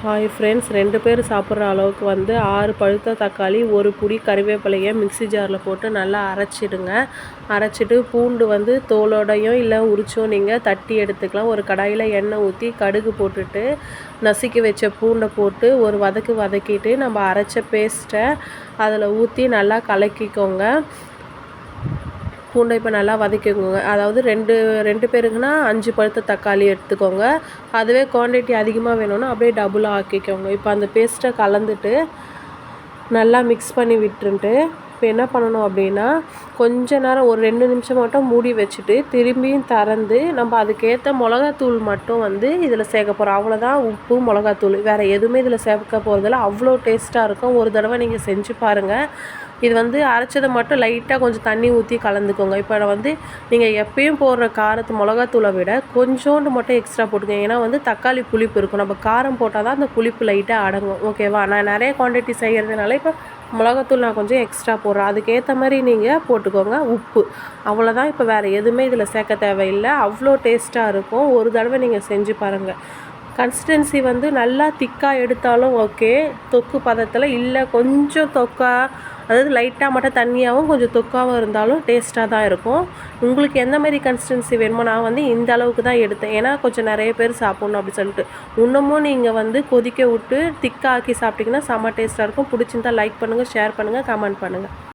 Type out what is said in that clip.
Hi friends, 2 பேர் சாப்பிட்ற அளவுக்கு 6 பழுத்த தக்காளி, 1 புடி கறிவேப்பிலையை மிக்ஸி ஜாரில் போட்டு நல்லா அரைச்சிடுங்க. அரைச்சிட்டு பூண்டு தோலோடையும் இல்லை உரிச்சோ நீங்கள் தட்டி எடுத்துக்கலாம். ஒரு கடாயில் எண்ணெய் ஊற்றி கடுகு போட்டுட்டு நசுக்கி வச்ச பூண்டை போட்டு ஒரு வதக்கிட்டு நம்ம அரைச்ச பேஸ்ட்டை அதில் ஊற்றி நல்லா கலக்கிக்கோங்க. பூண்டை இப்போ நல்லா வதக்கிக்கோங்க. அதாவது ரெண்டு பேருக்குன்னா 5 பழுத்த தக்காளி எடுத்துக்கோங்க. அதுவே குவான்டிட்டி அதிகமாக வேணும்னா அப்படியே டபுளாக ஆக்கிக்கோங்க. இப்போ அந்த பேஸ்ட்டை கலந்துட்டு நல்லா மிக்ஸ் பண்ணி விட்டுருன்ட்டு இப்போ என்ன பண்ணணும் அப்படின்னா, கொஞ்ச நேரம் ஒரு 2 நிமிஷம் மட்டும் மூடி வச்சுட்டு திரும்பியும் திறந்து நம்ம அதுக்கேற்ற மிளகாத்தூள் மட்டும் இதில் சேர்க்க போகிறோம். அவ்வளோதான், உப்பு, மிளகாத்தூள், வேறு எதுவுமே இதில் சேர்க்க போகிறதில்ல. அவ்வளோ டேஸ்ட்டாக இருக்கும். ஒரு தடவை நீங்கள் செஞ்சு பாருங்கள். இது அரைச்சதை மட்டும் லைட்டாக கொஞ்சம் தண்ணி ஊற்றி கலந்துக்கோங்க. இப்போ நீங்கள் எப்பயும் போடுற மிளகாத்தூளை விட கொஞ்சோண்டு மட்டும் எக்ஸ்ட்ரா போட்டுக்கோங்க. ஏன்னா தக்காளி புளிப்பு இருக்கும். நம்ம காரம் போட்டால் தான் அந்த புளிப்பு லைட்டாக அடங்கும். ஓகேவா? நான் நிறைய குவான்டிட்டி செய்கிறதுனால இப்போ மிளகாத்தூள் நான் கொஞ்சம் எக்ஸ்ட்ரா போடுறேன். அதுக்கேற்ற மாதிரி நீங்கள் போட்டுக்கோங்க. உப்பு, அவ்வளோதான். இப்போ வேறு எதுவுமே இதில் சேர்க்க தேவையில்லை. அவ்வளோ டேஸ்ட்டாக இருக்கும். ஒரு தடவை நீங்கள் செஞ்சு பாருங்கள். கன்சிஸ்டன்சி நல்லா திக்காக எடுத்தாலும் ஓகே, தொக்கு பதத்தில் இல்லை கொஞ்சம் தொக்கா, அதாவது லைட்டாக மட்டும் தண்ணியாகவும் கொஞ்சம் தொக்காகவும் இருந்தாலும் டேஸ்ட்டாக தான் இருக்கும். உங்களுக்கு எந்த மாதிரி கன்சிஸ்டன்சி வேணுமோ, நான் இந்த அளவுக்கு தான் எடுத்தேன். ஏன்னா கொஞ்சம் நிறைய பேர் சாப்பிட்ணும் அப்படி சொல்லிட்டு. இன்னமும் நீங்கள் கொதிக்க விட்டு திக்காக ஆக்கி சாப்பிட்டிங்கன்னா செம்ம டேஸ்ட்டாக இருக்கும். பிடிச்சிருந்தா லைக் பண்ணுங்கள், ஷேர் பண்ணுங்கள், கமெண்ட் பண்ணுங்கள்.